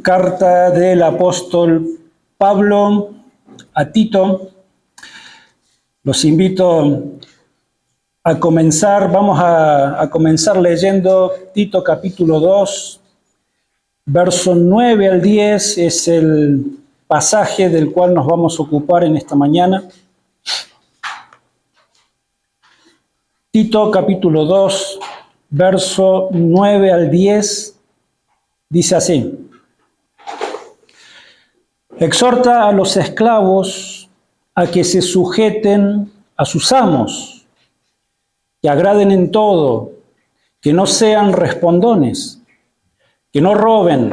Carta del apóstol Pablo a Tito. Los invito a comenzar, vamos a comenzar leyendo Tito capítulo 2, verso 9 al 10, es el pasaje del cual nos vamos a ocupar en esta mañana. Tito capítulo 2, verso 9 al 10, dice así: exhorta a los esclavos a que se sujeten a sus amos, que agraden en todo, que no sean respondones, que no roben,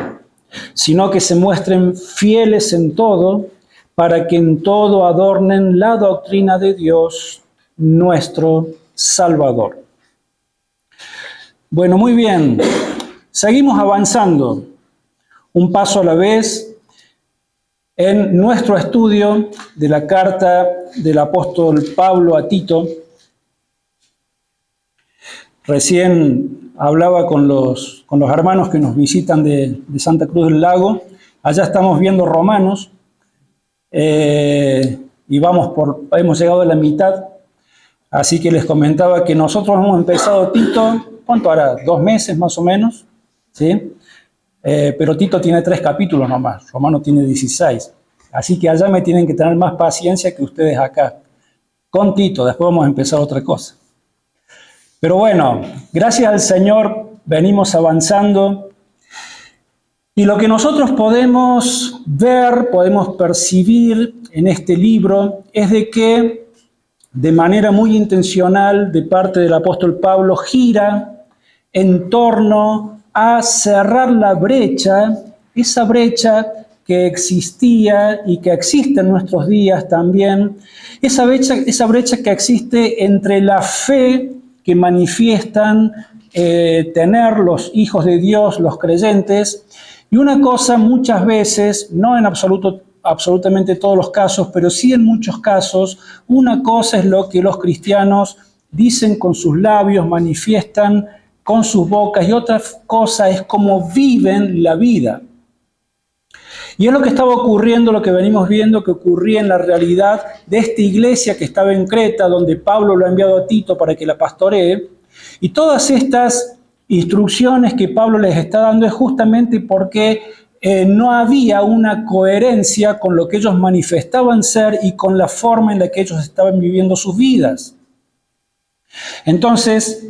sino que se muestren fieles en todo, para que en todo adornen la doctrina de Dios, nuestro Salvador. Bueno, muy bien. Seguimos avanzando, un paso a la vez, en nuestro estudio de la carta del apóstol Pablo a Tito. Recién hablaba con los hermanos que nos visitan de Santa Cruz del Lago. Allá estamos viendo Romanos y hemos llegado a la mitad. Así que les comentaba que nosotros hemos empezado Tito, ¿cuánto hará? 2 meses más o menos, ¿sí? Pero Tito tiene 3 capítulos nomás, Romano tiene 16. Así que allá me tienen que tener más paciencia que ustedes acá. Con Tito, después vamos a empezar otra cosa. Pero bueno, gracias al Señor venimos avanzando. Y lo que nosotros podemos ver, podemos percibir en este libro, es de que de manera muy intencional de parte del apóstol Pablo gira en torno a cerrar la brecha, esa brecha que existía y que existe en nuestros días también, esa brecha que existe entre la fe que manifiestan tener los hijos de Dios, los creyentes, y una cosa muchas veces, no en absolutamente todos los casos, pero sí en muchos casos, una cosa es lo que los cristianos dicen con sus labios, manifiestan con sus bocas, y otra cosa es cómo viven la vida. Y es lo que estaba ocurriendo, lo que venimos viendo que ocurría en la realidad de esta iglesia que estaba en Creta, donde Pablo lo ha enviado a Tito para que la pastoree. Y todas estas instrucciones que Pablo les está dando es justamente porque no había una coherencia con lo que ellos manifestaban ser y con la forma en la que ellos estaban viviendo sus vidas. Entonces,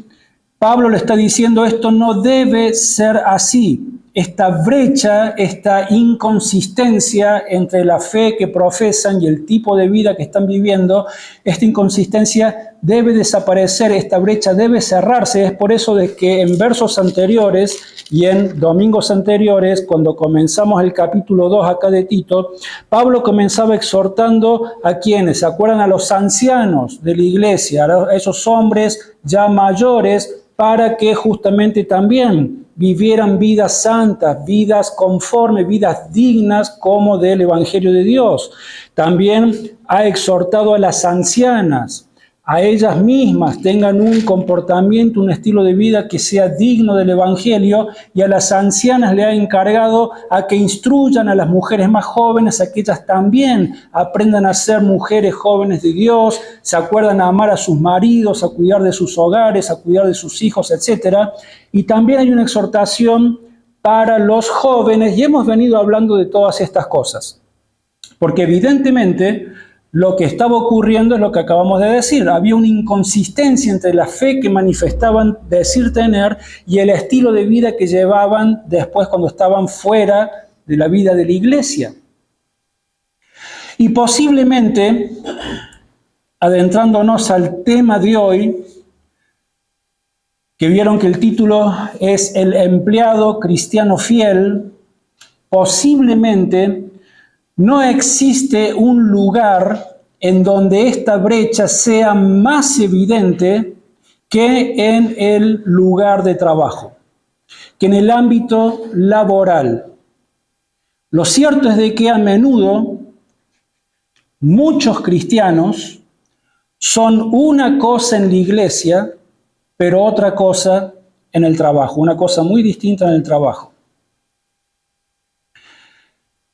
Pablo le está diciendo, esto no debe ser así. Esta brecha, esta inconsistencia entre la fe que profesan y el tipo de vida que están viviendo, esta inconsistencia debe desaparecer, esta brecha debe cerrarse. Es por eso de que en versos anteriores y en domingos anteriores, cuando comenzamos el capítulo 2 acá de Tito, Pablo comenzaba exhortando a quienes, ¿se acuerdan? A los ancianos de la iglesia, a esos hombres ya mayores, para que justamente también vivieran vidas santas, vidas conformes, vidas dignas como del Evangelio de Dios. También ha exhortado a las ancianas, a ellas mismas tengan un comportamiento, un estilo de vida que sea digno del Evangelio, y a las ancianas le ha encargado a que instruyan a las mujeres más jóvenes, a que ellas también aprendan a ser mujeres jóvenes de Dios, se acuerdan a amar a sus maridos, a cuidar de sus hogares, a cuidar de sus hijos, etc. Y también hay una exhortación para los jóvenes, y hemos venido hablando de todas estas cosas, porque evidentemente lo que estaba ocurriendo es lo que acabamos de decir. Había una inconsistencia entre la fe que manifestaban decir tener y el estilo de vida que llevaban después cuando estaban fuera de la vida de la iglesia. Y posiblemente, adentrándonos al tema de hoy, que vieron que el título es El empleado cristiano fiel, posiblemente no existe un lugar en donde esta brecha sea más evidente que en el lugar de trabajo, que en el ámbito laboral. Lo cierto es de que a menudo muchos cristianos son una cosa en la iglesia, pero otra cosa en el trabajo, una cosa muy distinta en el trabajo.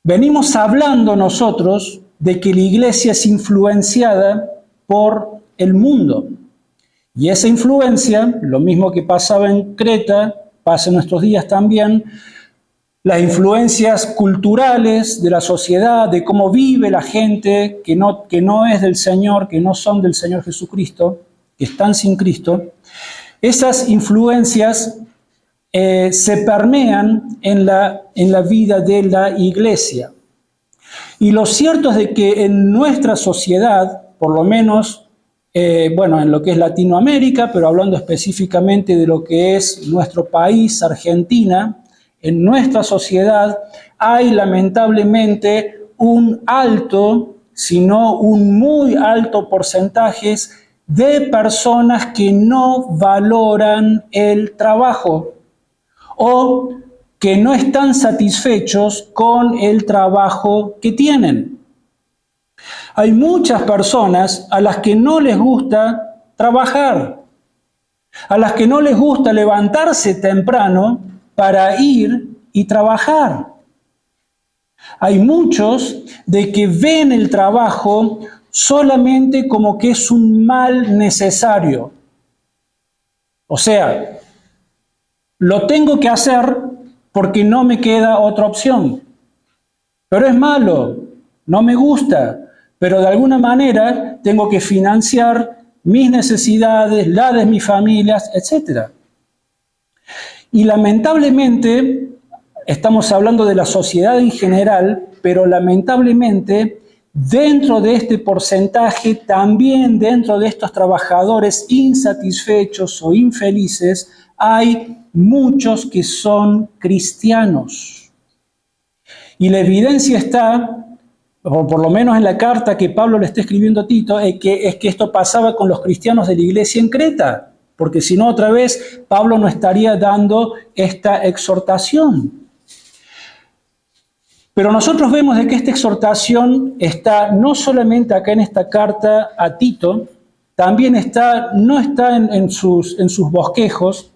Venimos hablando nosotros de que la iglesia es influenciada por el mundo. Y esa influencia, lo mismo que pasaba en Creta, pasa en nuestros días también, las influencias culturales de la sociedad, de cómo vive la gente que no es del Señor, que no son del Señor Jesucristo, que están sin Cristo, esas influencias se permean en la vida de la iglesia. Y lo cierto es de que en nuestra sociedad, por lo menos, en lo que es Latinoamérica, pero hablando específicamente de lo que es nuestro país, Argentina, en nuestra sociedad hay lamentablemente un alto, si no un muy alto porcentaje de personas que no valoran el trabajo o que no están satisfechos con el trabajo que tienen. Hay muchas personas a las que no les gusta trabajar, a las que no les gusta levantarse temprano para ir y trabajar. Hay muchos de que ven el trabajo solamente como que es un mal necesario. O sea, lo tengo que hacer porque no me queda otra opción. Pero es malo, no me gusta, pero de alguna manera tengo que financiar mis necesidades, las de mis familias, etc. Y lamentablemente, estamos hablando de la sociedad en general, pero lamentablemente dentro de este porcentaje, también dentro de estos trabajadores insatisfechos o infelices, hay muchos que son cristianos. Y la evidencia está, por lo menos en la carta que Pablo le está escribiendo a Tito, es que esto pasaba con los cristianos de la iglesia en Creta, porque si no otra vez Pablo no estaría dando esta exhortación. Pero nosotros vemos de que esta exhortación está no solamente acá en esta carta a Tito, también no está en sus bosquejos.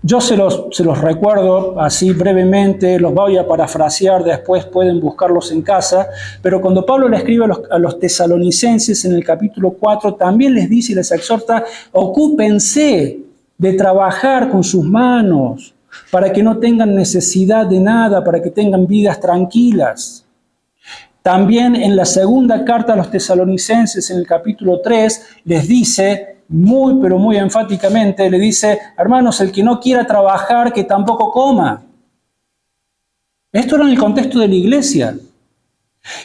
Yo se los recuerdo así brevemente, los voy a parafrasear, después pueden buscarlos en casa, pero cuando Pablo le escribe a los tesalonicenses en el capítulo 4, también les dice y les exhorta, ocúpense de trabajar con sus manos, para que no tengan necesidad de nada, para que tengan vidas tranquilas. También en la segunda carta a los tesalonicenses, en el capítulo 3, les dice, muy pero muy enfáticamente, le dice, hermanos, el que no quiera trabajar, que tampoco coma. Esto era en el contexto de la iglesia.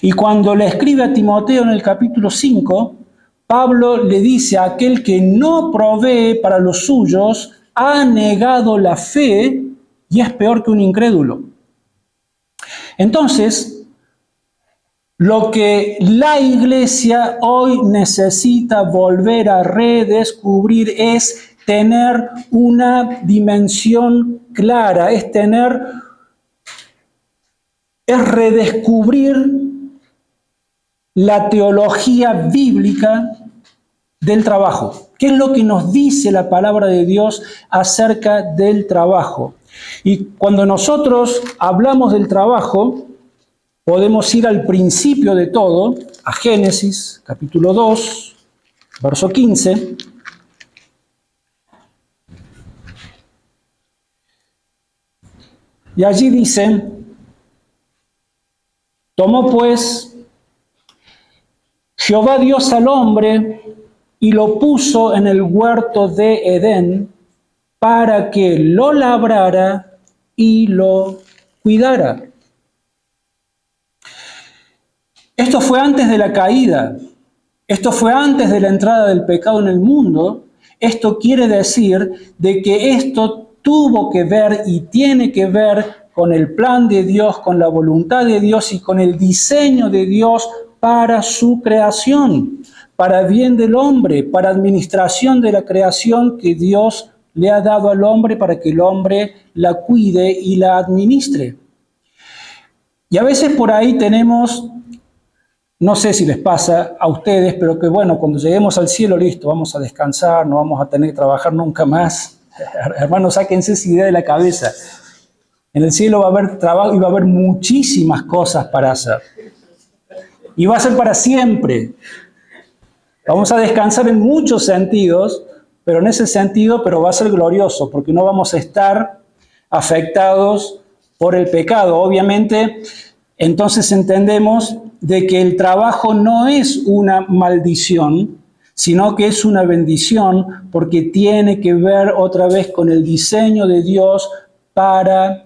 Y cuando le escribe a Timoteo en el capítulo 5, Pablo le dice a aquel que no provee para los suyos, ha negado la fe y es peor que un incrédulo. Entonces, lo que la iglesia hoy necesita volver a redescubrir es tener una dimensión clara, es redescubrir la teología bíblica del trabajo. ¿Qué es lo que nos dice la palabra de Dios acerca del trabajo? Y cuando nosotros hablamos del trabajo, podemos ir al principio de todo, a Génesis, capítulo 2, verso 15. Y allí dice, tomó pues Jehová Dios al hombre y lo puso en el huerto de Edén para que lo labrara y lo cuidara. Esto fue antes de la caída, esto fue antes de la entrada del pecado en el mundo. Esto quiere decir de que esto tuvo que ver y tiene que ver con el plan de Dios, con la voluntad de Dios y con el diseño de Dios para su creación, para bien del hombre, para administración de la creación que Dios le ha dado al hombre para que el hombre la cuide y la administre. Y a veces por ahí tenemos, no sé si les pasa a ustedes, pero que bueno, cuando lleguemos al cielo, listo, vamos a descansar, no vamos a tener que trabajar nunca más. Hermanos, sáquense esa idea de la cabeza. En el cielo va a haber trabajo y va a haber muchísimas cosas para hacer. Y va a ser para siempre. Vamos a descansar en muchos sentidos, pero en ese sentido, pero va a ser glorioso, porque no vamos a estar afectados por el pecado. Obviamente, entonces entendemos de que el trabajo no es una maldición, sino que es una bendición, porque tiene que ver otra vez con el diseño de Dios para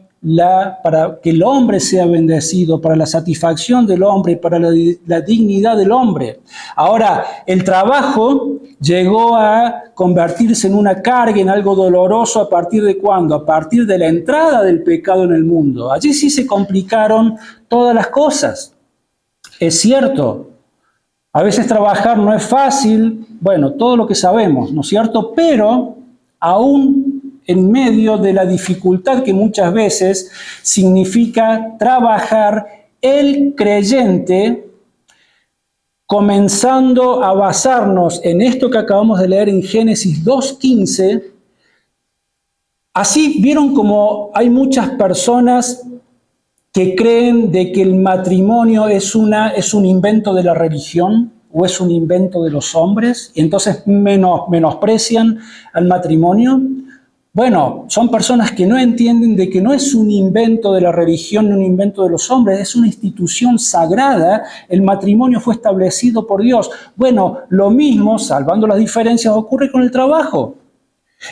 que el hombre sea bendecido, para la satisfacción del hombre, para la dignidad del hombre. Ahora, el trabajo llegó a convertirse en una carga, en algo doloroso, ¿a partir de cuándo? A partir de la entrada del pecado en el mundo. Allí sí se complicaron todas las cosas. Es cierto, a veces trabajar no es fácil, bueno, todo lo que sabemos, ¿no es cierto? Pero aún en medio de la dificultad que muchas veces significa trabajar, el creyente, comenzando a basarnos en esto que acabamos de leer en Génesis 2:15, así vieron como hay muchas personas que creen de que el matrimonio es un invento de la religión o es un invento de los hombres, y entonces menosprecian al matrimonio. Bueno, son personas que no entienden de que no es un invento de la religión ni un invento de los hombres, es una institución sagrada, el matrimonio fue establecido por Dios. Bueno, lo mismo, salvando las diferencias, ocurre con el trabajo.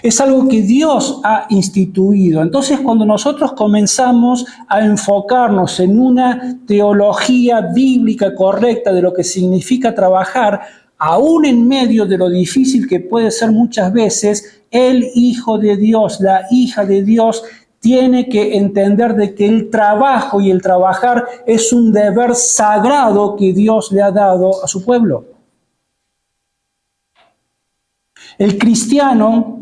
Es algo que Dios ha instituido. Entonces, cuando nosotros comenzamos a enfocarnos en una teología bíblica correcta de lo que significa trabajar, aún en medio de lo difícil que puede ser muchas veces, el Hijo de Dios, la hija de Dios, tiene que entender de que el trabajo y el trabajar es un deber sagrado que Dios le ha dado a su pueblo. El cristiano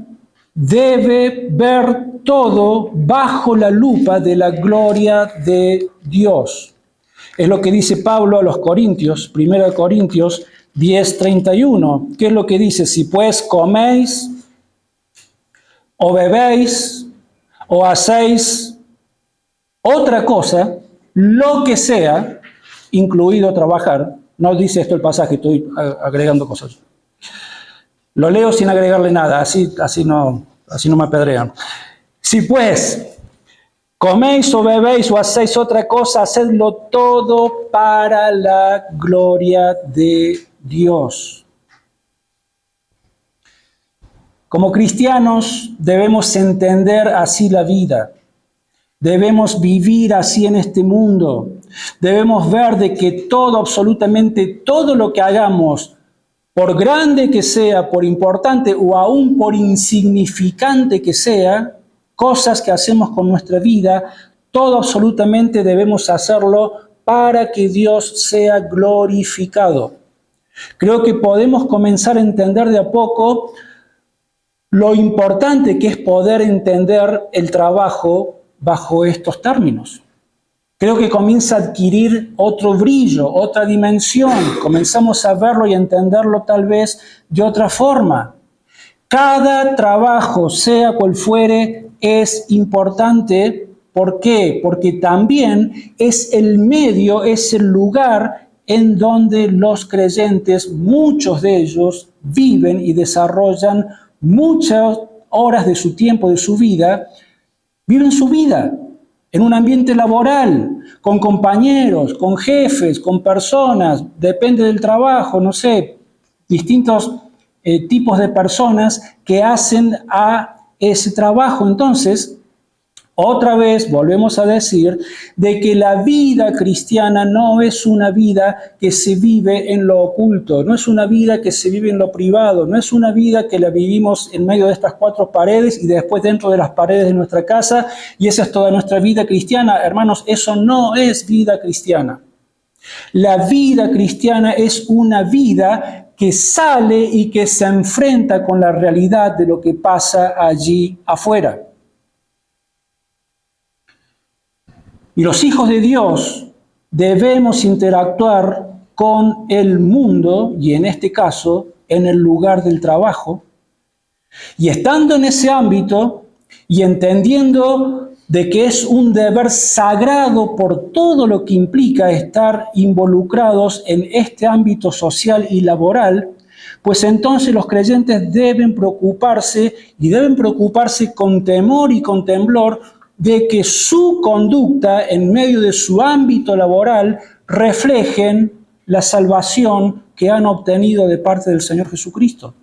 debe ver todo bajo la lupa de la gloria de Dios. Es lo que dice Pablo a los Corintios, 1 Corintios 10:31. ¿Qué es lo que dice? Si pues coméis o bebéis o hacéis otra cosa, lo que sea, incluido trabajar, no dice esto el pasaje, estoy agregando cosas. Lo leo sin agregarle nada, así no me apedrean. Si pues coméis o bebéis o hacéis otra cosa, hacedlo todo para la gloria de Dios. Como cristianos debemos entender así la vida. Debemos vivir así en este mundo. Debemos ver de que todo, absolutamente todo lo que hagamos, por grande que sea, por importante o aún por insignificante que sea, cosas que hacemos con nuestra vida, todo absolutamente debemos hacerlo para que Dios sea glorificado. Creo que podemos comenzar a entender de a poco lo importante que es poder entender el trabajo bajo estos términos. Creo que comienza a adquirir otro brillo, otra dimensión. Comenzamos a verlo y a entenderlo tal vez de otra forma. Cada trabajo, sea cual fuere, es importante. ¿Por qué? Porque también es el medio, es el lugar en donde los creyentes, muchos de ellos, viven y desarrollan muchas horas de su tiempo, de su vida, viven su vida en un ambiente laboral, con compañeros, con jefes, con personas, depende del trabajo, no sé, distintos tipos de personas que hacen a ese trabajo. Entonces, otra vez volvemos a decir de que la vida cristiana no es una vida que se vive en lo oculto, no es una vida que se vive en lo privado, no es una vida que la vivimos en medio de estas cuatro paredes y después dentro de las paredes de nuestra casa y esa es toda nuestra vida cristiana. Hermanos, eso no es vida cristiana. La vida cristiana es una vida que sale y que se enfrenta con la realidad de lo que pasa allí afuera. Y los hijos de Dios debemos interactuar con el mundo, y en este caso, en el lugar del trabajo. Y estando en ese ámbito y entendiendo de que es un deber sagrado por todo lo que implica estar involucrados en este ámbito social y laboral, pues entonces los creyentes deben preocuparse y deben preocuparse con temor y con temblor de que su conducta en medio de su ámbito laboral reflejen la salvación que han obtenido de parte del Señor Jesucristo.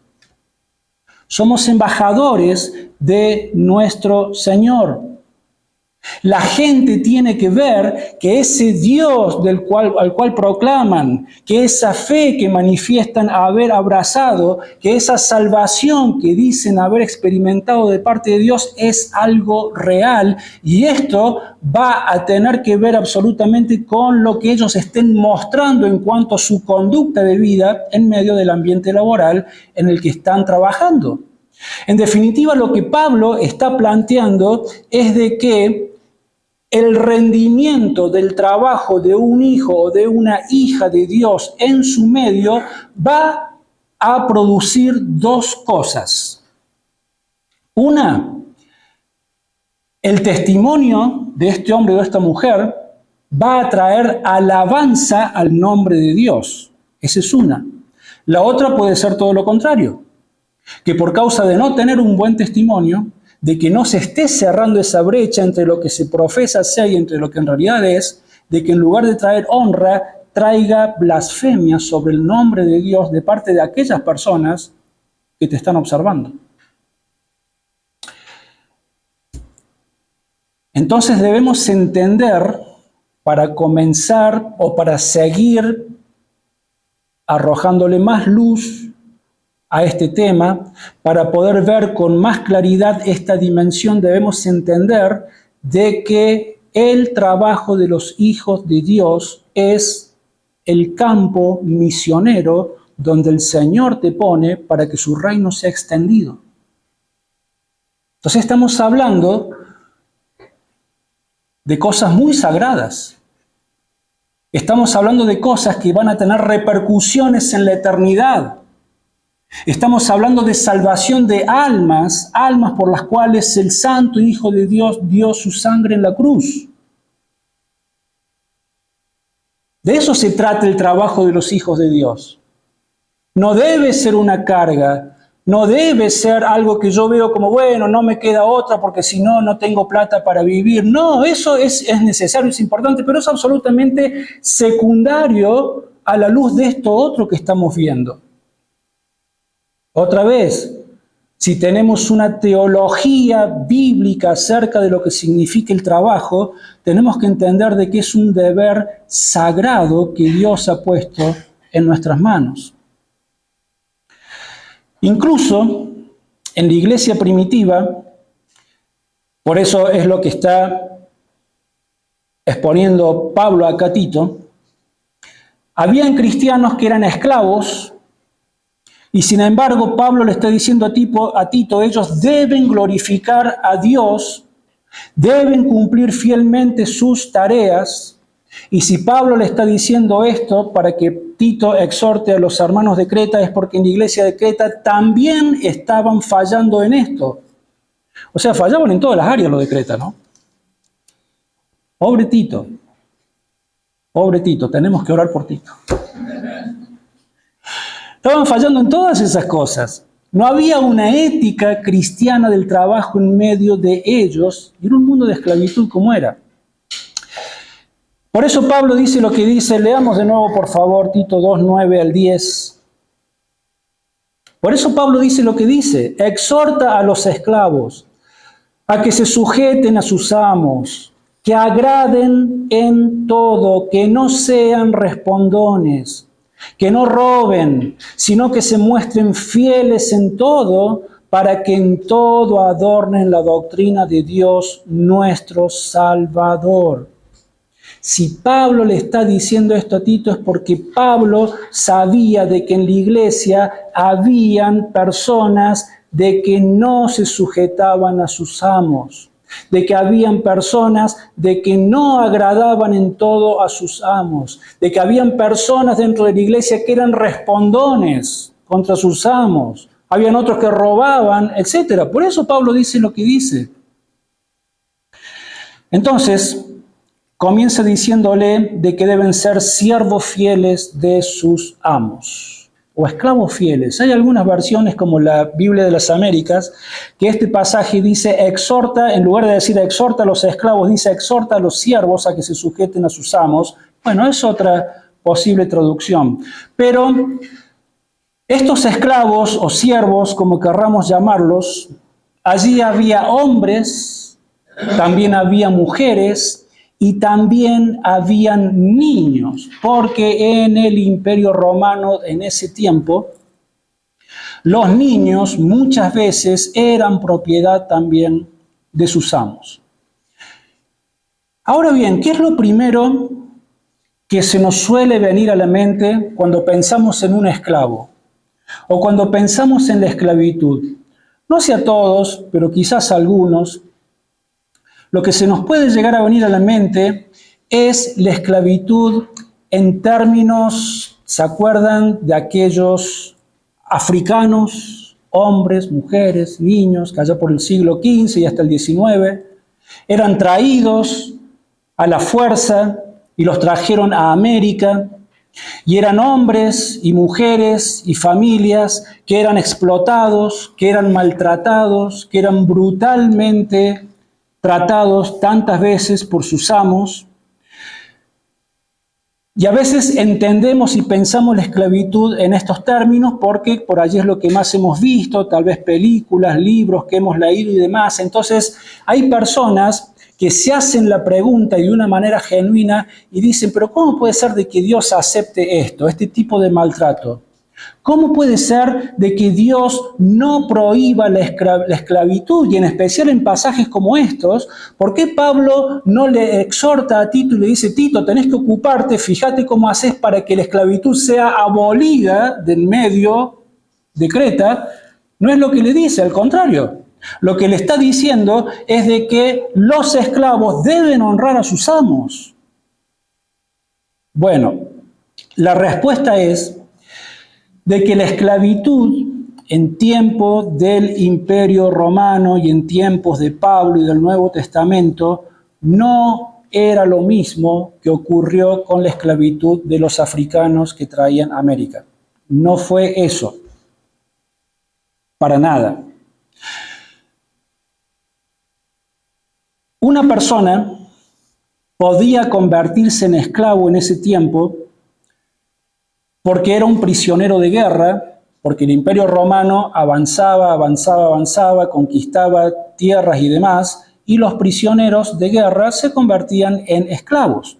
Somos embajadores de nuestro Señor. La gente tiene que ver que ese Dios al cual proclaman, que esa fe que manifiestan haber abrazado, que esa salvación que dicen haber experimentado de parte de Dios es algo real, y esto va a tener que ver absolutamente con lo que ellos estén mostrando en cuanto a su conducta de vida en medio del ambiente laboral en el que están trabajando. En definitiva, lo que Pablo está planteando es de que el rendimiento del trabajo de un hijo o de una hija de Dios en su medio va a producir dos cosas. Una, el testimonio de este hombre o de esta mujer va a traer alabanza al nombre de Dios. Esa es una. La otra puede ser todo lo contrario, que por causa de no tener un buen testimonio, de que no se esté cerrando esa brecha entre lo que se profesa ser y entre lo que en realidad es, de que en lugar de traer honra, traiga blasfemia sobre el nombre de Dios de parte de aquellas personas que te están observando. Entonces debemos entender, para comenzar o para seguir arrojándole más luz a este tema, para poder ver con más claridad esta dimensión, debemos entender de que el trabajo de los hijos de Dios es el campo misionero donde el Señor te pone para que su reino sea extendido. Entonces estamos hablando de cosas muy sagradas. Estamos hablando de cosas que van a tener repercusiones en la eternidad. Estamos hablando de salvación de almas, almas por las cuales el Santo Hijo de Dios dio su sangre en la cruz. De eso se trata el trabajo de los hijos de Dios. No debe ser una carga, no debe ser algo que yo veo como, bueno, no me queda otra porque si no, no tengo plata para vivir. No, eso es necesario, es importante, pero es absolutamente secundario a la luz de esto otro que estamos viendo. Otra vez, si tenemos una teología bíblica acerca de lo que significa el trabajo, tenemos que entender de que es un deber sagrado que Dios ha puesto en nuestras manos. Incluso en la iglesia primitiva, por eso es lo que está exponiendo Pablo acá a Tito, habían cristianos que eran esclavos. Y sin embargo, Pablo le está diciendo a Tito, ellos deben glorificar a Dios, deben cumplir fielmente sus tareas. Y si Pablo le está diciendo esto para que Tito exhorte a los hermanos de Creta, es porque en la iglesia de Creta también estaban fallando en esto. O sea, fallaban en todas las áreas los de Creta, ¿no? Pobre Tito, tenemos que orar por Tito. Estaban fallando en todas esas cosas. No había una ética cristiana del trabajo en medio de ellos. Y era un mundo de esclavitud como era. Por eso Pablo dice lo que dice. Leamos de nuevo, por favor, Tito 2, 9 al 10. Por eso Pablo dice lo que dice. Exhorta a los esclavos a que se sujeten a sus amos, que agraden en todo, que no sean respondones, que no roben, sino que se muestren fieles en todo, para que en todo adornen la doctrina de Dios nuestro Salvador. Si Pablo le está diciendo esto a Tito es porque Pablo sabía de que en la iglesia habían personas de que no se sujetaban a sus amos, de que habían personas de que no agradaban en todo a sus amos, de que habían personas dentro de la iglesia que eran respondones contra sus amos, habían otros que robaban, etc. Por eso Pablo dice lo que dice. Entonces, comienza diciéndole de que deben ser siervos fieles de sus amos o esclavos fieles. Hay algunas versiones como la Biblia de las Américas que este pasaje dice exhorta, en lugar de decir exhorta a los esclavos, dice exhorta a los siervos a que se sujeten a sus amos. Bueno, es otra posible traducción. Pero estos esclavos o siervos, como querramos llamarlos, allí había hombres, también había mujeres, y también habían niños, porque en el Imperio Romano en ese tiempo, los niños muchas veces eran propiedad también de sus amos. Ahora bien, ¿qué es lo primero que se nos suele venir a la mente cuando pensamos en un esclavo o cuando pensamos en la esclavitud? No sé a todos, pero quizás a algunos. Lo que se nos puede llegar a venir a la mente es la esclavitud en términos, ¿se acuerdan de aquellos africanos, hombres, mujeres, niños, que allá por el siglo XV y hasta el XIX eran traídos a la fuerza y los trajeron a América? Y eran hombres y mujeres y familias que eran explotados, que eran maltratados, que eran brutalmente tratados tantas veces por sus amos. Y a veces entendemos y pensamos la esclavitud en estos términos porque por allí es lo que más hemos visto, tal vez películas, libros que hemos leído y demás. Entonces hay personas que se hacen la pregunta y de una manera genuina y dicen, pero ¿cómo puede ser de que Dios acepte esto, este tipo de maltrato? ¿Cómo puede ser de que Dios no prohíba la esclavitud? Y en especial en pasajes como estos, ¿por qué Pablo no le exhorta a Tito y le dice, Tito, tenés que ocuparte, fíjate cómo haces para que la esclavitud sea abolida del medio de Creta? No es lo que le dice, al contrario. Lo que le está diciendo es de que los esclavos deben honrar a sus amos. Bueno, la respuesta es de que la esclavitud en tiempos del Imperio Romano y en tiempos de Pablo y del Nuevo Testamento no era lo mismo que ocurrió con la esclavitud de los africanos que traían a América. No fue eso, para nada. Una persona podía convertirse en esclavo en ese tiempo porque era un prisionero de guerra, porque el Imperio Romano avanzaba, conquistaba tierras y demás, y los prisioneros de guerra se convertían en esclavos.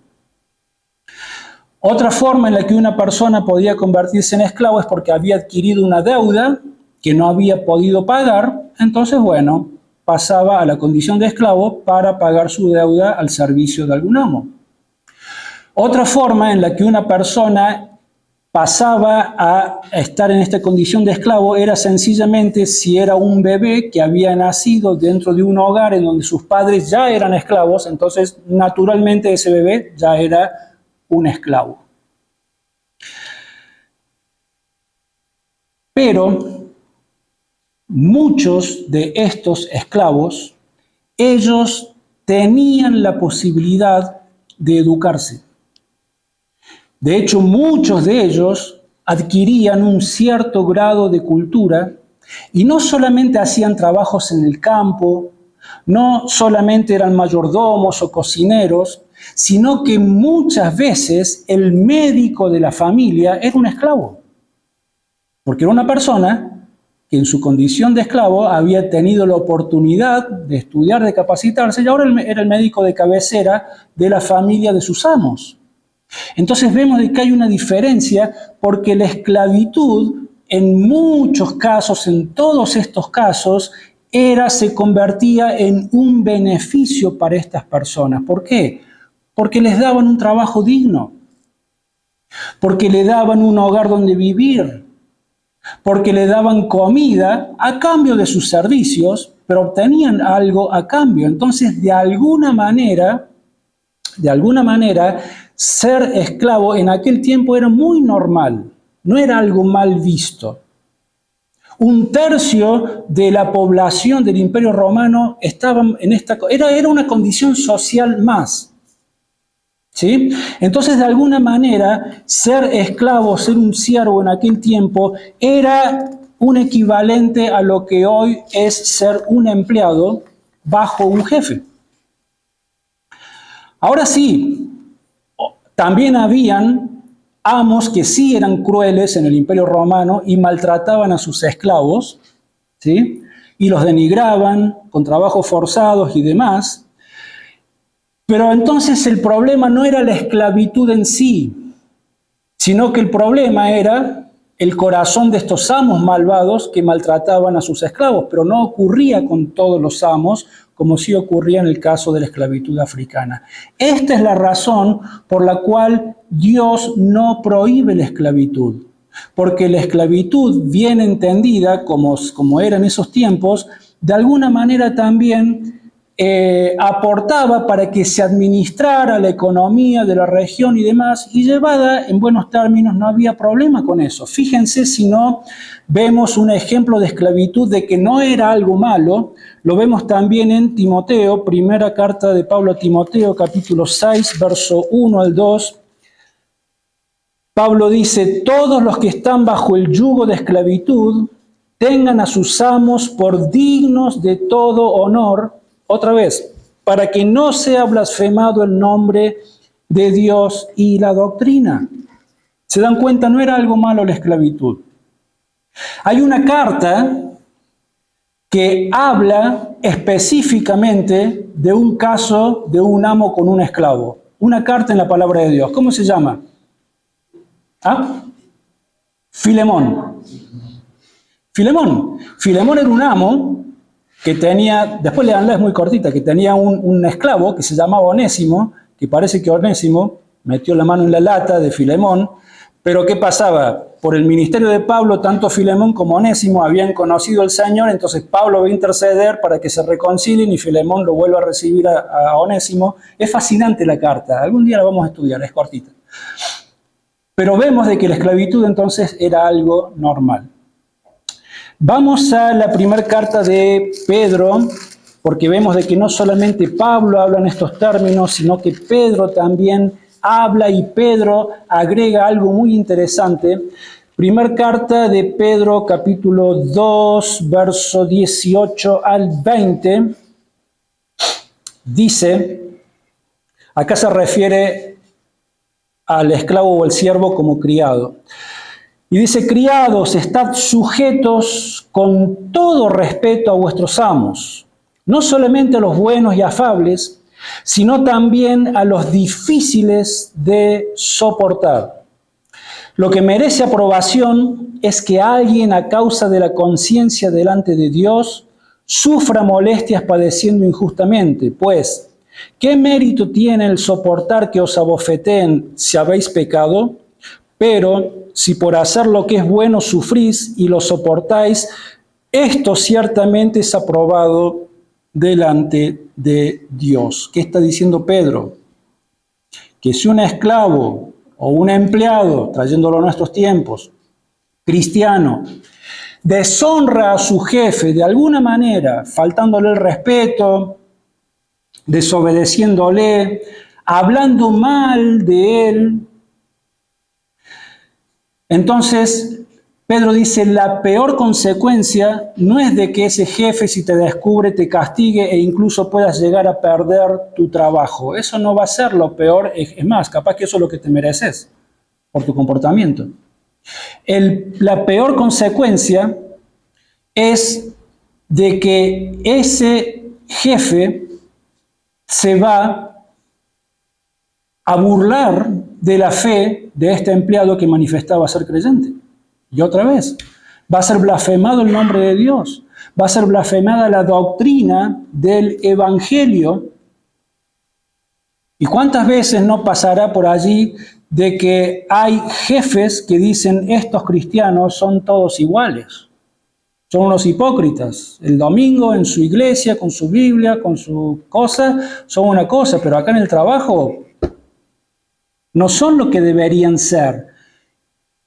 Otra forma en la que una persona podía convertirse en esclavo es porque había adquirido una deuda que no había podido pagar, entonces, bueno, pasaba a la condición de esclavo para pagar su deuda al servicio de algún amo. Otra forma en la que una persona pasaba a estar en esta condición de esclavo era sencillamente si era un bebé que había nacido dentro de un hogar en donde sus padres ya eran esclavos, entonces naturalmente ese bebé ya era un esclavo. Pero muchos de estos esclavos, ellos tenían la posibilidad de educarse. De hecho, muchos de ellos adquirían un cierto grado de cultura y no solamente hacían trabajos en el campo, no solamente eran mayordomos o cocineros, sino que muchas veces el médico de la familia era un esclavo. Porque era una persona que en su condición de esclavo había tenido la oportunidad de estudiar, de capacitarse, y ahora era el médico de cabecera de la familia de sus amos. Entonces vemos de que hay una diferencia porque la esclavitud en muchos casos, en todos estos casos, se convertía en un beneficio para estas personas. ¿Por qué? Porque les daban un trabajo digno, porque le daban un hogar donde vivir, porque le daban comida a cambio de sus servicios, pero obtenían algo a cambio. Entonces, de alguna manera, ser esclavo en aquel tiempo era muy normal, no era algo mal visto. Un tercio de la población del Imperio Romano estaba en esta... Era una condición social más. ¿Sí? Entonces, de alguna manera, ser esclavo, ser un siervo en aquel tiempo, era un equivalente a lo que hoy es ser un empleado bajo un jefe. Ahora sí, también habían amos que sí eran crueles en el Imperio Romano y maltrataban a sus esclavos, ¿sí? Y los denigraban con trabajos forzados y demás. Pero entonces el problema no era la esclavitud en sí, sino que el problema era el corazón de estos amos malvados que maltrataban a sus esclavos, pero no ocurría con todos los amos, como sí ocurría en el caso de la esclavitud africana. Esta es la razón por la cual Dios no prohíbe la esclavitud, porque la esclavitud, bien entendida, como era en esos tiempos, de alguna manera también aportaba para que se administrara la economía de la región y demás, y llevada en buenos términos, no había problema con eso. Fíjense si no vemos un ejemplo de esclavitud de que no era algo malo. Lo vemos también en Timoteo, primera carta de Pablo a Timoteo, capítulo 6, verso 1 al 2. Pablo dice: todos los que están bajo el yugo de esclavitud tengan a sus amos por dignos de todo honor. Otra vez, para que no sea blasfemado el nombre de Dios y la doctrina. ¿Se dan cuenta? No era algo malo la esclavitud. Hay una carta que habla específicamente de un caso de un amo con un esclavo. Una carta en la palabra de Dios. ¿Cómo se llama? ¿Ah? Filemón. Filemón era un amo que tenía, después leanla, es muy cortita, que tenía un esclavo que se llamaba Onésimo, que parece que Onésimo metió la mano en la lata de Filemón, pero ¿qué pasaba? Por el ministerio de Pablo, tanto Filemón como Onésimo habían conocido al Señor, entonces Pablo va a interceder para que se reconcilien y Filemón lo vuelve a recibir a Onésimo. Es fascinante la carta, algún día la vamos a estudiar, es cortita. Pero vemos de que la esclavitud entonces era algo normal. Vamos a la primera carta de Pedro, porque vemos de que no solamente Pablo habla en estos términos, sino que Pedro también habla y Pedro agrega algo muy interesante. Primera carta de Pedro, capítulo 2, verso 18 al 20, dice, acá se refiere al esclavo o al siervo como criado. Y dice: criados, estad sujetos con todo respeto a vuestros amos, no solamente a los buenos y afables, sino también a los difíciles de soportar. Lo que merece aprobación es que alguien, a causa de la conciencia delante de Dios, sufra molestias padeciendo injustamente, pues, ¿qué mérito tiene el soportar que os abofeteen si habéis pecado? Pero si por hacer lo que es bueno sufrís y lo soportáis, esto ciertamente es aprobado delante de Dios. ¿Qué está diciendo Pedro? Que si un esclavo o un empleado, trayéndolo a nuestros tiempos, cristiano, deshonra a su jefe de alguna manera, faltándole el respeto, desobedeciéndole, hablando mal de él, entonces, Pedro dice, la peor consecuencia no es de que ese jefe, si te descubre, te castigue e incluso puedas llegar a perder tu trabajo. Eso no va a ser lo peor, es más, capaz que eso es lo que te mereces por tu comportamiento. La peor consecuencia es de que ese jefe se va a burlar de la fe de este empleado que manifestaba ser creyente. Y otra vez, va a ser blasfemado el nombre de Dios, va a ser blasfemada la doctrina del Evangelio. ¿Y cuántas veces no pasará por allí de que hay jefes que dicen estos cristianos son todos iguales? Son unos hipócritas. El domingo en su iglesia, con su Biblia, con su cosa, son una cosa, pero acá en el trabajo no son lo que deberían ser.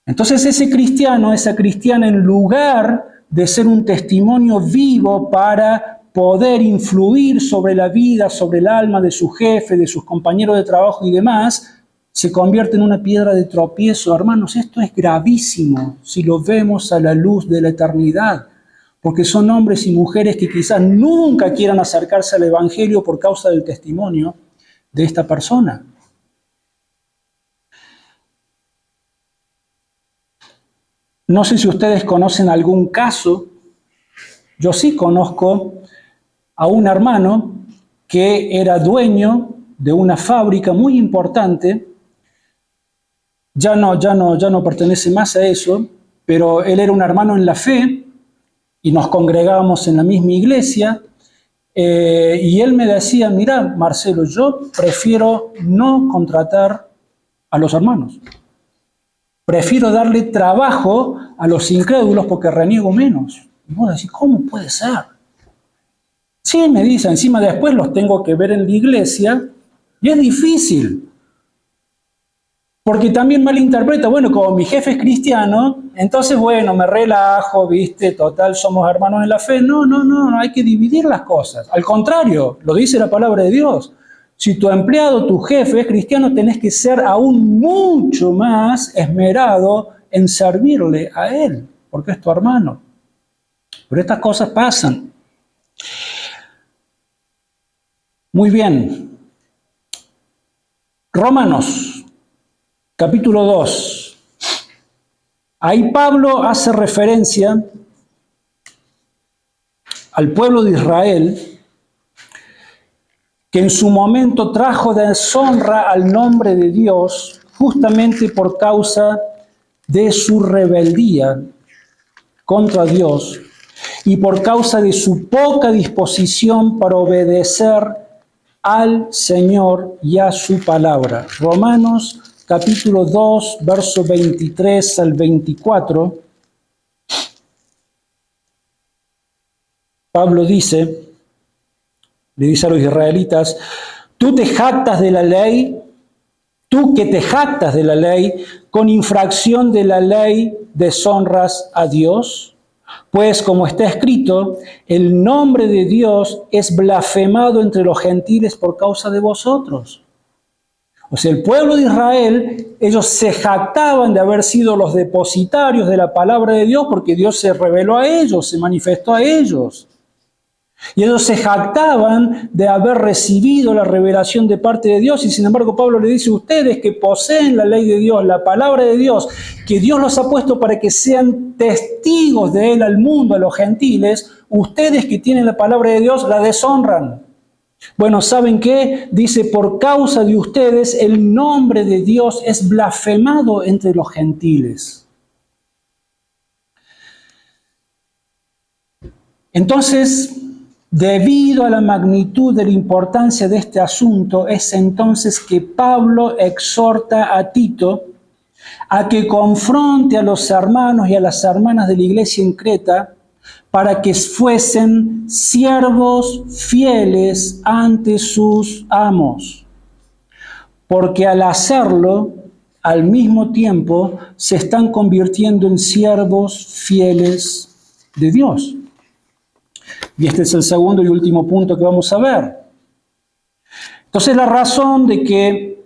Entonces ese cristiano, esa cristiana, en lugar de ser un testimonio vivo para poder influir sobre la vida, sobre el alma de su jefe, de sus compañeros de trabajo y demás, se convierte en una piedra de tropiezo. Hermanos, esto es gravísimo si lo vemos a la luz de la eternidad, porque son hombres y mujeres que quizás nunca quieran acercarse al Evangelio por causa del testimonio de esta persona. No sé si ustedes conocen algún caso. Yo sí conozco a un hermano que era dueño de una fábrica muy importante. Ya no pertenece más a eso, pero él era un hermano en la fe y nos congregábamos en la misma iglesia. Y él me decía, mira, Marcelo, yo prefiero no contratar a los hermanos. Prefiero darle trabajo a los incrédulos porque reniego menos. Y vos decís, ¿cómo puede ser? Sí, me dice, encima después los tengo que ver en la iglesia y es difícil. Porque también malinterpreta, bueno, como mi jefe es cristiano, entonces, bueno, me relajo, ¿viste? Total, somos hermanos en la fe. No, hay que dividir las cosas. Al contrario, lo dice la palabra de Dios. Si tu empleado, tu jefe es cristiano, tenés que ser aún mucho más esmerado en servirle a él, porque es tu hermano. Pero estas cosas pasan. Muy bien. Romanos, capítulo 2. Ahí Pablo hace referencia al pueblo de Israel, que en su momento trajo deshonra al nombre de Dios justamente por causa de su rebeldía contra Dios y por causa de su poca disposición para obedecer al Señor y a su palabra. Romanos capítulo 2, verso 23 al 24. Pablo le dice a los israelitas, tú te jactas de la ley, tú que te jactas de la ley, con infracción de la ley deshonras a Dios. Pues como está escrito, el nombre de Dios es blasfemado entre los gentiles por causa de vosotros. O sea, el pueblo de Israel, ellos se jactaban de haber sido los depositarios de la palabra de Dios porque Dios se reveló a ellos, se manifestó a ellos. Y ellos se jactaban de haber recibido la revelación de parte de Dios y sin embargo Pablo le dice a ustedes que poseen la ley de Dios, la palabra de Dios, que Dios los ha puesto para que sean testigos de Él al mundo, a los gentiles, ustedes que tienen la palabra de Dios la deshonran. Bueno, ¿saben qué? Dice, por causa de ustedes el nombre de Dios es blasfemado entre los gentiles. Entonces, debido a la magnitud de la importancia de este asunto, es entonces que Pablo exhorta a Tito a que confronte a los hermanos y a las hermanas de la iglesia en Creta para que fuesen siervos fieles ante sus amos. Porque al hacerlo, al mismo tiempo, se están convirtiendo en siervos fieles de Dios. Y este es el segundo y último punto que vamos a ver. Entonces, la razón de que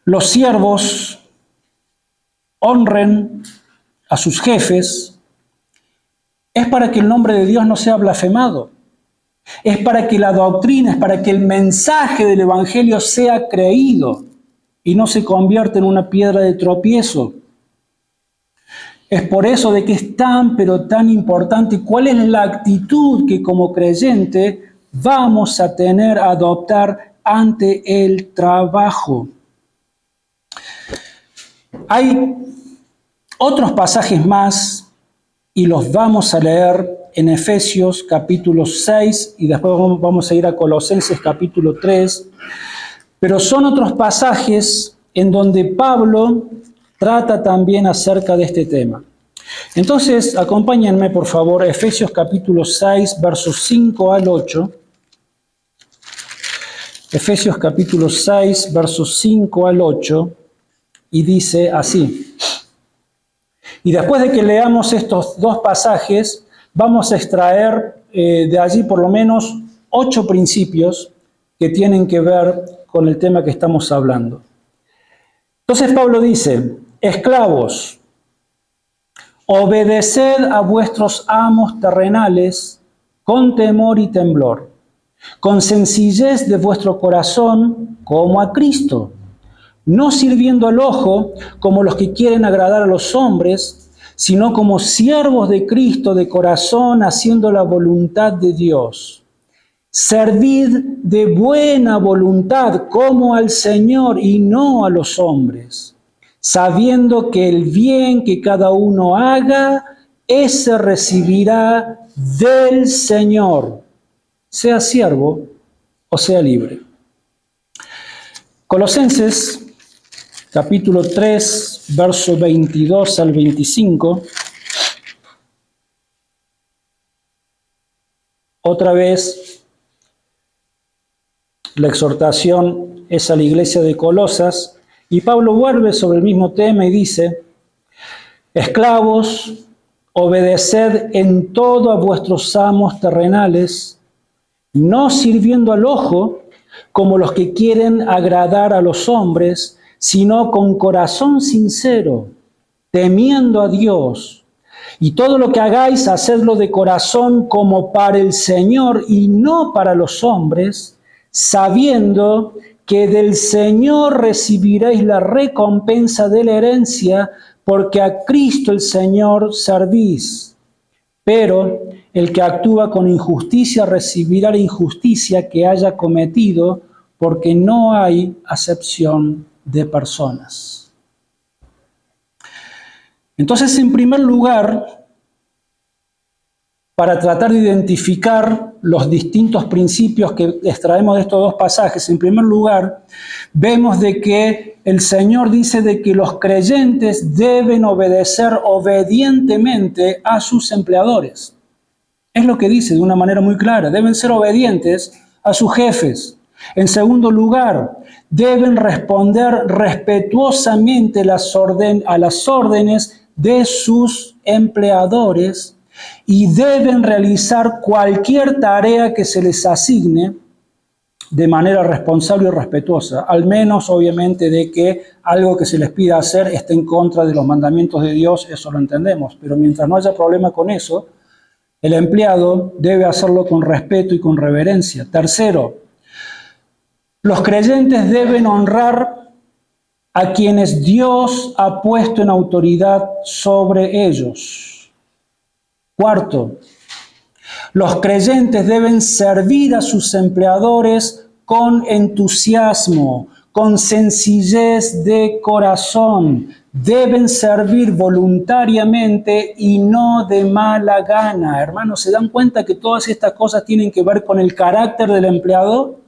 los siervos honren a sus jefes es para que el nombre de Dios no sea blasfemado. Es para que la doctrina, es para que el mensaje del Evangelio sea creído y no se convierta en una piedra de tropiezo. Es por eso de que es tan, pero tan importante cuál es la actitud que como creyente vamos a tener a adoptar ante el trabajo. Hay otros pasajes más y los vamos a leer en Efesios capítulo 6 y después vamos a ir a Colosenses capítulo 3, pero son otros pasajes en donde Pablo trata también acerca de este tema. Entonces, acompáñenme por favor, Efesios capítulo 6, versos 5 al 8. Efesios capítulo 6, versos 5 al 8, y dice así: Y después de que leamos estos dos pasajes, vamos a extraer de allí por lo menos 8 principios que tienen que ver con el tema que estamos hablando. Entonces Pablo dice: esclavos, obedeced a vuestros amos terrenales con temor y temblor, con sencillez de vuestro corazón como a Cristo, no sirviendo al ojo como los que quieren agradar a los hombres, sino como siervos de Cristo de corazón, haciendo la voluntad de Dios. Servid de buena voluntad como al Señor y no a los hombres, sabiendo que el bien que cada uno haga, ese recibirá del Señor, sea siervo o sea libre. Colosenses capítulo 3, verso 22 al 25. Otra vez, la exhortación es a la iglesia de Colosas, y Pablo vuelve sobre el mismo tema y dice: esclavos, obedeced en todo a vuestros amos terrenales, no sirviendo al ojo como los que quieren agradar a los hombres, sino con corazón sincero, temiendo a Dios. Y todo lo que hagáis, hacedlo de corazón como para el Señor y no para los hombres, sabiendo que del Señor recibiréis la recompensa de la herencia, porque a Cristo el Señor servís. Pero el que actúa con injusticia recibirá la injusticia que haya cometido, porque no hay acepción de personas. Entonces, en primer lugar, para tratar de identificar los distintos principios que extraemos de estos dos pasajes, en primer lugar, vemos de que el Señor dice de que los creyentes deben obedecer obedientemente a sus empleadores. Es lo que dice de una manera muy clara: deben ser obedientes a sus jefes. En segundo lugar, deben responder respetuosamente a las órdenes de sus empleadores y deben realizar cualquier tarea que se les asigne de manera responsable y respetuosa, al menos obviamente de que algo que se les pida hacer esté en contra de los mandamientos de Dios, eso lo entendemos, pero mientras no haya problema con eso, el empleado debe hacerlo con respeto y con reverencia. Tercero, los creyentes deben honrar a quienes Dios ha puesto en autoridad sobre ellos. Cuarto, los creyentes deben servir a sus empleadores con entusiasmo, con sencillez de corazón. Deben servir voluntariamente y no de mala gana. Hermanos, ¿se dan cuenta que todas estas cosas tienen que ver con el carácter del empleado?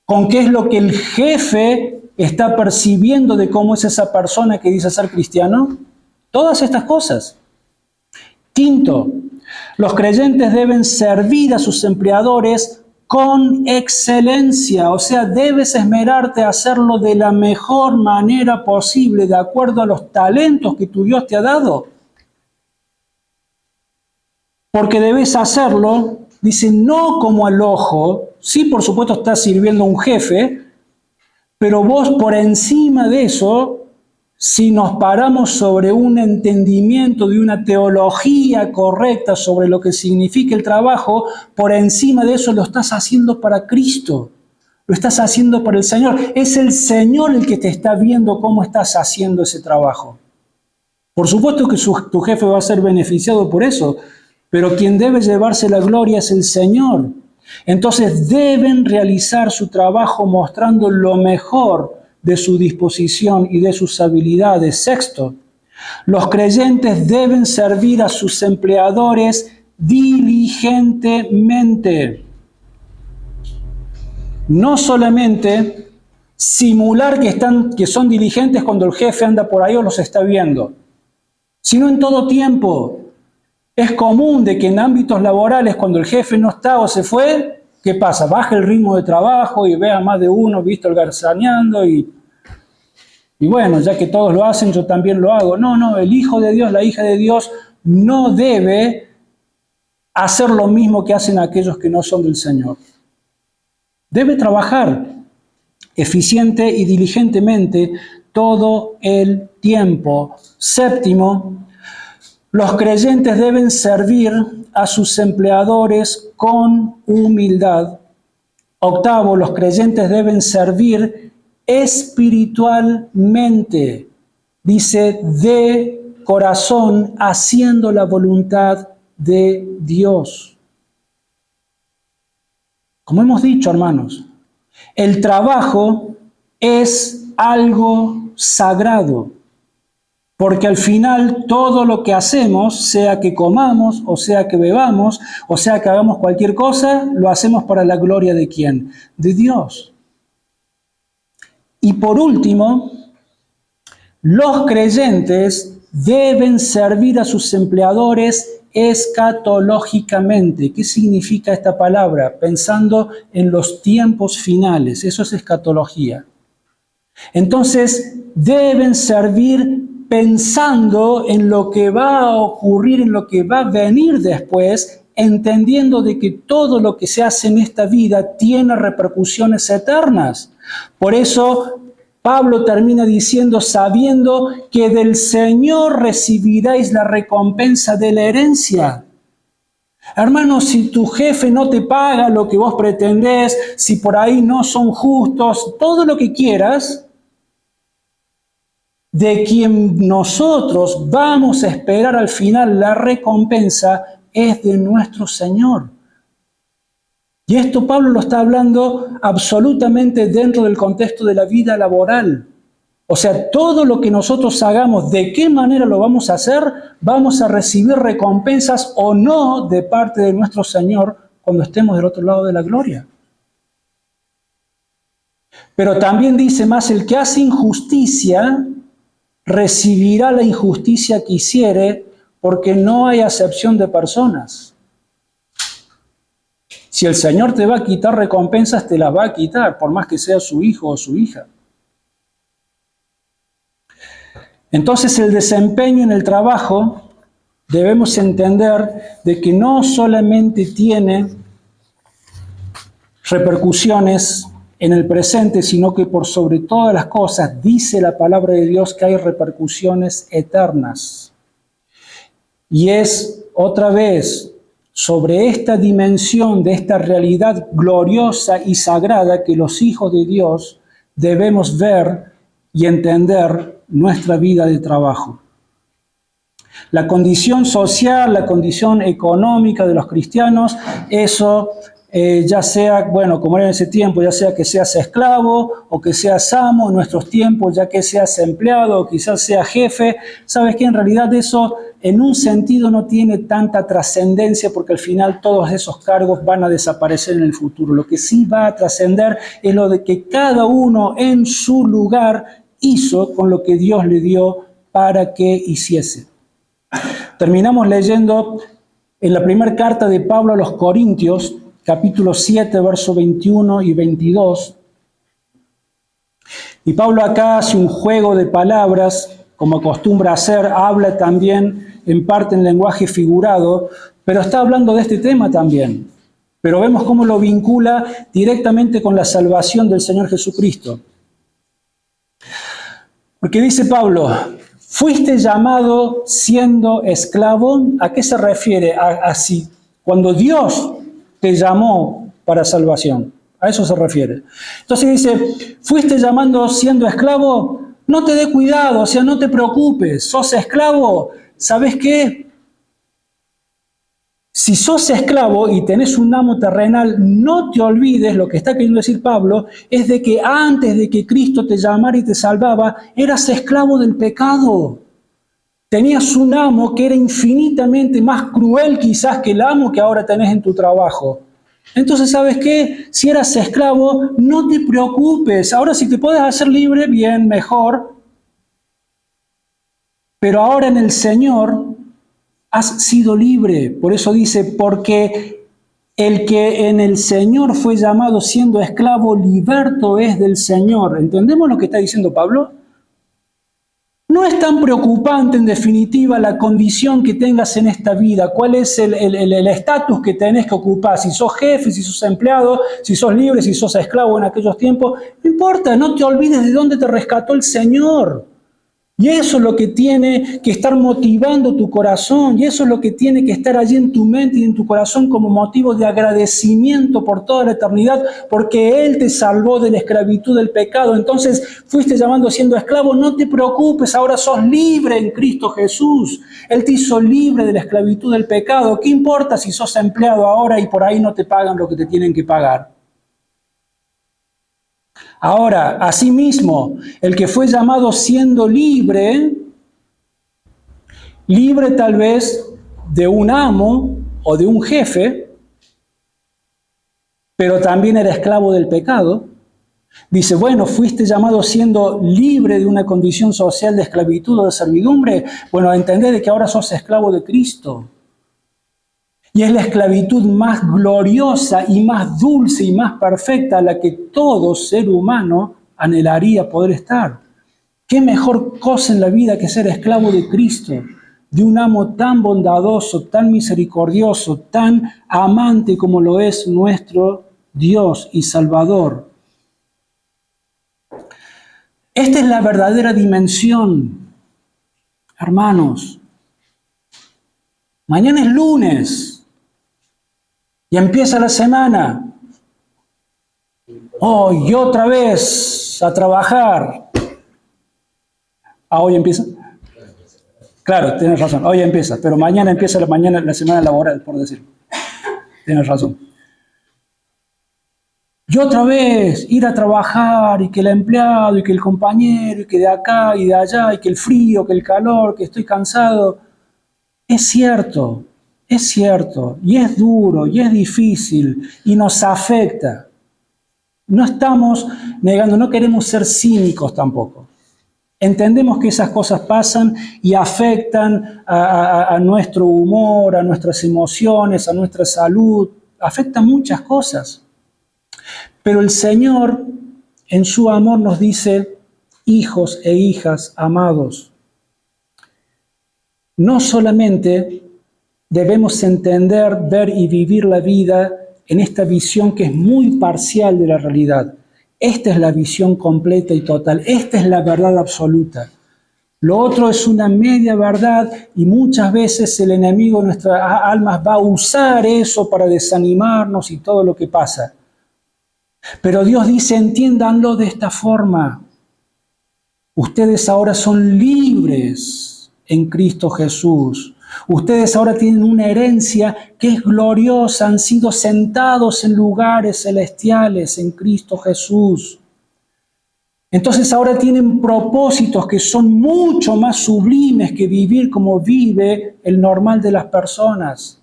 ¿Con qué es lo que el jefe está percibiendo de cómo es esa persona que dice ser cristiano? Todas estas cosas. Quinto, los creyentes deben servir a sus empleadores con excelencia, o sea, debes esmerarte a hacerlo de la mejor manera posible, de acuerdo a los talentos que tu Dios te ha dado. Porque debes hacerlo, dice, no como al ojo. Sí, por supuesto, estás sirviendo a un jefe, pero vos por encima de eso, si nos paramos sobre un entendimiento de una teología correcta sobre lo que significa el trabajo, por encima de eso lo estás haciendo para Cristo, lo estás haciendo para el Señor. Es el Señor el que te está viendo cómo estás haciendo ese trabajo. Por supuesto que tu jefe va a ser beneficiado por eso, pero quien debe llevarse la gloria es el Señor. Entonces deben realizar su trabajo mostrando lo mejor de su disposición y de sus habilidades. Sexto, los creyentes deben servir a sus empleadores diligentemente. No solamente simular que son diligentes cuando el jefe anda por ahí o los está viendo, sino en todo tiempo. Es común de que en ámbitos laborales, cuando el jefe no está o se fue, ¿qué pasa? Baja el ritmo de trabajo y ve a más de uno, visto, holgazaneando y Y bueno, ya que todos lo hacen, yo también lo hago. No, el hijo de Dios, la hija de Dios, no debe hacer lo mismo que hacen aquellos que no son del Señor. Debe trabajar eficiente y diligentemente todo el tiempo. Séptimo, los creyentes deben servir a sus empleadores con humildad. Octavo, los creyentes deben servir espiritualmente, dice, de corazón, haciendo la voluntad de Dios. Como hemos dicho, hermanos, el trabajo es algo sagrado, porque al final todo lo que hacemos, sea que comamos, o sea que bebamos, o sea que hagamos cualquier cosa, lo hacemos para la gloria de ¿quién? De Dios. Y por último, los creyentes deben servir a sus empleadores escatológicamente. ¿Qué significa esta palabra? Pensando en los tiempos finales. Eso es escatología. Entonces, deben servir pensando en lo que va a ocurrir, en lo que va a venir después, entendiendo de que todo lo que se hace en esta vida tiene repercusiones eternas. Por eso Pablo termina diciendo, sabiendo que del Señor recibiréis la recompensa de la herencia. Hermanos, si tu jefe no te paga lo que vos pretendés, si por ahí no son justos, todo lo que quieras, de quien nosotros vamos a esperar al final la recompensa es de nuestro Señor. Y esto Pablo lo está hablando absolutamente dentro del contexto de la vida laboral. O sea, todo lo que nosotros hagamos, de qué manera lo vamos a hacer, vamos a recibir recompensas o no de parte de nuestro Señor cuando estemos del otro lado de la gloria. Pero también dice más, el que hace injusticia recibirá la injusticia que hiciere, porque no hay acepción de personas. Si el Señor te va a quitar recompensas, te las va a quitar, por más que sea su hijo o su hija. Entonces, el desempeño en el trabajo, debemos entender de que no solamente tiene repercusiones en el presente, sino que por sobre todas las cosas, dice la palabra de Dios que hay repercusiones eternas. Y es otra vez sobre esta dimensión de esta realidad gloriosa y sagrada que los hijos de Dios debemos ver y entender nuestra vida de trabajo. La condición social, la condición económica de los cristianos, eso ya sea, bueno, como era en ese tiempo, ya sea que seas esclavo o que seas amo, en nuestros tiempos, ya que seas empleado o quizás seas jefe, sabes que en realidad eso en un sentido no tiene tanta trascendencia porque al final todos esos cargos van a desaparecer en el futuro. Lo que sí va a trascender es lo de que cada uno en su lugar hizo con lo que Dios le dio para que hiciese. Terminamos leyendo en la primera carta de Pablo a los Corintios, capítulo 7, versos 21 y 22. Y Pablo acá hace un juego de palabras, como acostumbra hacer, habla también en parte en lenguaje figurado, pero está hablando de este tema también. Pero vemos cómo lo vincula directamente con la salvación del Señor Jesucristo. Porque dice Pablo, ¿fuiste llamado siendo esclavo? ¿A qué se refiere? Así, cuando Dios te llamó para salvación. A eso se refiere. Entonces dice, ¿fuiste llamando siendo esclavo? No te dé cuidado, o sea, no te preocupes. ¿Sos esclavo? ¿Sabes qué? Si sos esclavo y tenés un amo terrenal, no te olvides, lo que está queriendo decir Pablo, es de que antes de que Cristo te llamara y te salvaba, eras esclavo del pecado. Tenías un amo que era infinitamente más cruel quizás que el amo que ahora tenés en tu trabajo. Entonces, ¿sabes qué? Si eras esclavo, no te preocupes. Ahora si te puedes hacer libre, bien, mejor. Pero ahora en el Señor has sido libre. Por eso dice, porque el que en el Señor fue llamado siendo esclavo, liberto es del Señor. ¿Entendemos lo que está diciendo Pablo? no es tan preocupante en definitiva la condición que tengas en esta vida, cuál es el estatus que tenés que ocupar, si sos jefe, si sos empleado, si sos libre, si sos esclavo en aquellos tiempos. No importa, no te olvides de dónde te rescató el Señor. Y eso es lo que tiene que estar motivando tu corazón, y eso es lo que tiene que estar allí en tu mente y en tu corazón como motivo de agradecimiento por toda la eternidad, porque Él te salvó de la esclavitud del pecado. Entonces fuiste llamando siendo esclavo, no te preocupes, ahora sos libre en Cristo Jesús. Él te hizo libre de la esclavitud del pecado. ¿Qué importa si sos empleado ahora y por ahí no te pagan lo que te tienen que pagar? Ahora, asimismo, el que fue llamado siendo libre, libre tal vez de un amo o de un jefe, pero también era esclavo del pecado. Dice, bueno, fuiste llamado siendo libre de una condición social de esclavitud o de servidumbre. Bueno, entendés de que ahora sos esclavo de Cristo. Y es la esclavitud más gloriosa y más dulce y más perfecta a la que todo ser humano anhelaría poder estar. ¿Qué mejor cosa en la vida que ser esclavo de Cristo, de un amo tan bondadoso, tan misericordioso, tan amante como lo es nuestro Dios y Salvador? Esta es la verdadera dimensión, hermanos. Mañana es lunes. Y empieza la semana. Y otra vez a trabajar. Hoy empieza. Claro, tienes razón. Hoy empieza, pero mañana empieza la semana laboral, por decirlo. Tienes razón. Y otra vez ir a trabajar, y que el empleado, y que el compañero, y que de acá y de allá, y que el frío, que el calor, que estoy cansado. Es cierto, y es duro, y es difícil, y nos afecta. No estamos negando, no queremos ser cínicos tampoco. Entendemos que esas cosas pasan y afectan a nuestro humor, a nuestras emociones, a nuestra salud, afectan muchas cosas. Pero el Señor, en su amor, nos dice, hijos e hijas amados, no solamente debemos entender, ver y vivir la vida en esta visión que es muy parcial de la realidad. Esta es la visión completa y total. Esta es la verdad absoluta. Lo otro es una media verdad y muchas veces el enemigo de nuestras almas va a usar eso para desanimarnos y todo lo que pasa. Pero Dios dice, entiéndanlo de esta forma. Ustedes ahora son libres en Cristo Jesús. Ustedes ahora tienen una herencia que es gloriosa, han sido sentados en lugares celestiales en Cristo Jesús. Entonces ahora tienen propósitos que son mucho más sublimes que vivir como vive el normal de las personas.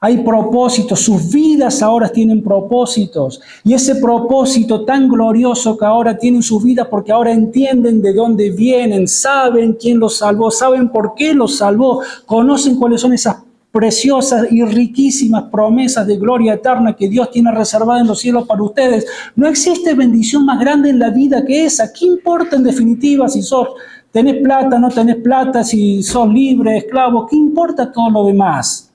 Hay propósitos, sus vidas ahora tienen propósitos. Y ese propósito tan glorioso que ahora tienen sus vidas porque ahora entienden de dónde vienen, saben quién los salvó, saben por qué los salvó, conocen cuáles son esas preciosas y riquísimas promesas de gloria eterna que Dios tiene reservada en los cielos para ustedes. No existe bendición más grande en la vida que esa. ¿Qué importa en definitiva si tenés plata, no tenés plata, si sos libre, esclavo? ¿Qué importa todo lo demás?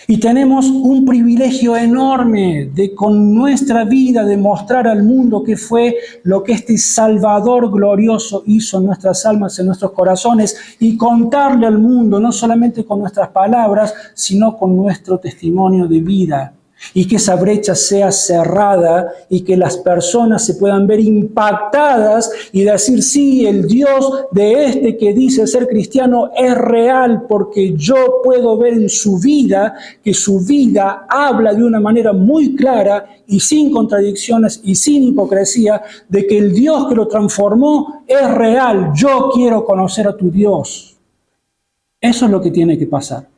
Y tenemos un privilegio enorme de con nuestra vida demostrar al mundo qué fue lo que este Salvador glorioso hizo en nuestras almas, en nuestros corazones, y contarle al mundo, no solamente con nuestras palabras, sino con nuestro testimonio de vida. Y que esa brecha sea cerrada y que las personas se puedan ver impactadas y decir, sí, el Dios de este que dice ser cristiano es real, porque yo puedo ver en su vida que su vida habla de una manera muy clara y sin contradicciones y sin hipocresía de que el Dios que lo transformó es real. Yo quiero conocer a tu Dios. Eso es lo que tiene que pasar.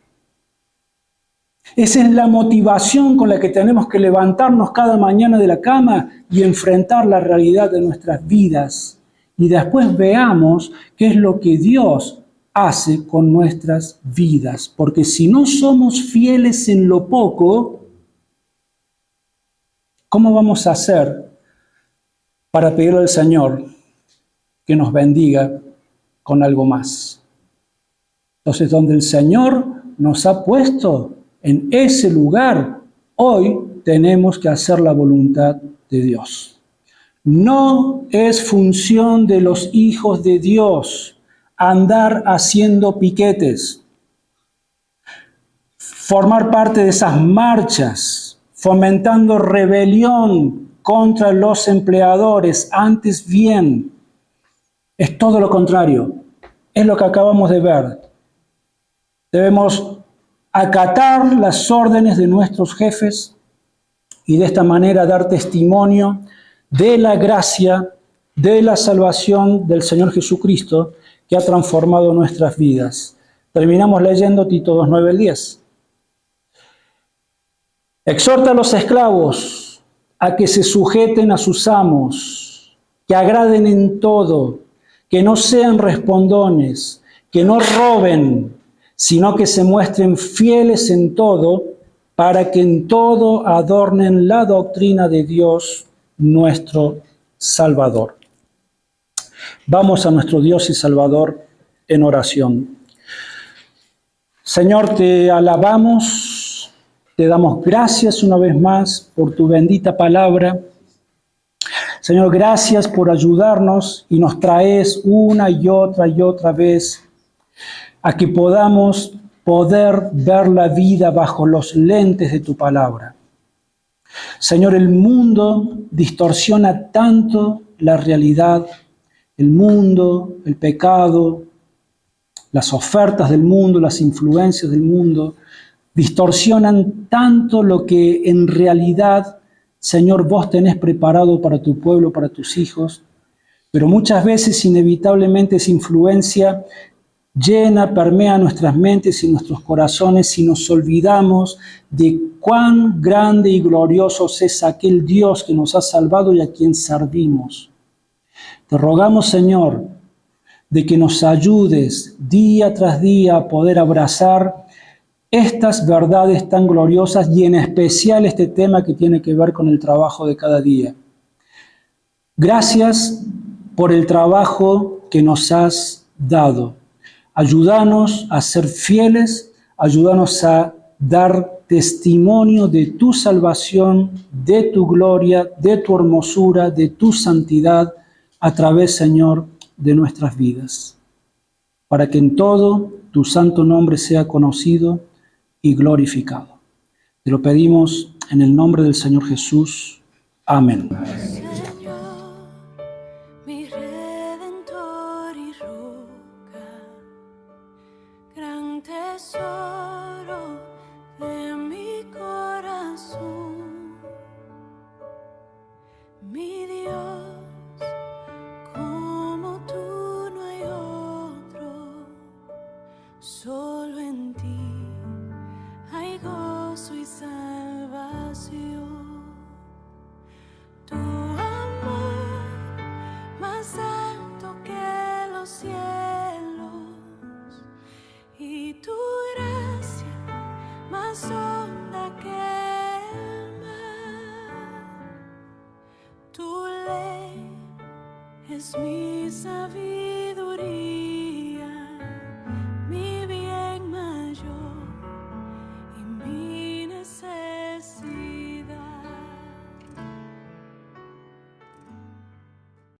Esa es la motivación con la que tenemos que levantarnos cada mañana de la cama y enfrentar la realidad de nuestras vidas. Y después veamos qué es lo que Dios hace con nuestras vidas. Porque si no somos fieles en lo poco, ¿cómo vamos a hacer para pedirle al Señor que nos bendiga con algo más. Entonces, donde el Señor nos ha puesto en ese lugar, hoy tenemos que hacer la voluntad de Dios. No es función de los hijos de Dios andar haciendo piquetes, formar parte de esas marchas, fomentando rebelión contra los empleadores. Antes bien, es todo lo contrario. Es lo que acabamos de ver. Debemos acatar las órdenes de nuestros jefes y de esta manera dar testimonio de la gracia, de la salvación del Señor Jesucristo que ha transformado nuestras vidas. Terminamos leyendo Tito 2:9 al 10. Exhorta a los esclavos a que se sujeten a sus amos, que agraden en todo, que no sean respondones, que no roben, sino que se muestren fieles en todo, para que en todo adornen la doctrina de Dios, nuestro Salvador. Vamos a nuestro Dios y Salvador en oración. Señor, te alabamos, te damos gracias una vez más por tu bendita palabra. Señor, gracias por ayudarnos y nos traes una y otra vez a que podamos poder ver la vida bajo los lentes de tu palabra. Señor, el mundo distorsiona tanto la realidad, el mundo, el pecado, las ofertas del mundo, las influencias del mundo, distorsionan tanto lo que en realidad, Señor, vos tenés preparado para tu pueblo, para tus hijos, pero muchas veces inevitablemente esa influencia permea nuestras mentes y nuestros corazones y nos olvidamos de cuán grande y glorioso es aquel Dios que nos ha salvado y a quien servimos. Te rogamos, Señor, de que nos ayudes día tras día a poder abrazar estas verdades tan gloriosas y en especial este tema que tiene que ver con el trabajo de cada día. Gracias por el trabajo que nos has dado. Ayúdanos a ser fieles, ayúdanos a dar testimonio de tu salvación, de tu gloria, de tu hermosura, de tu santidad a través, Señor, de nuestras vidas, para que en todo tu santo nombre sea conocido y glorificado. Te lo pedimos en el nombre del Señor Jesús. Amén. Solo en ti hay gozo y salvación. Tu amor más alto que los cielos y tu gracia más honda que el mar. Tu ley es mi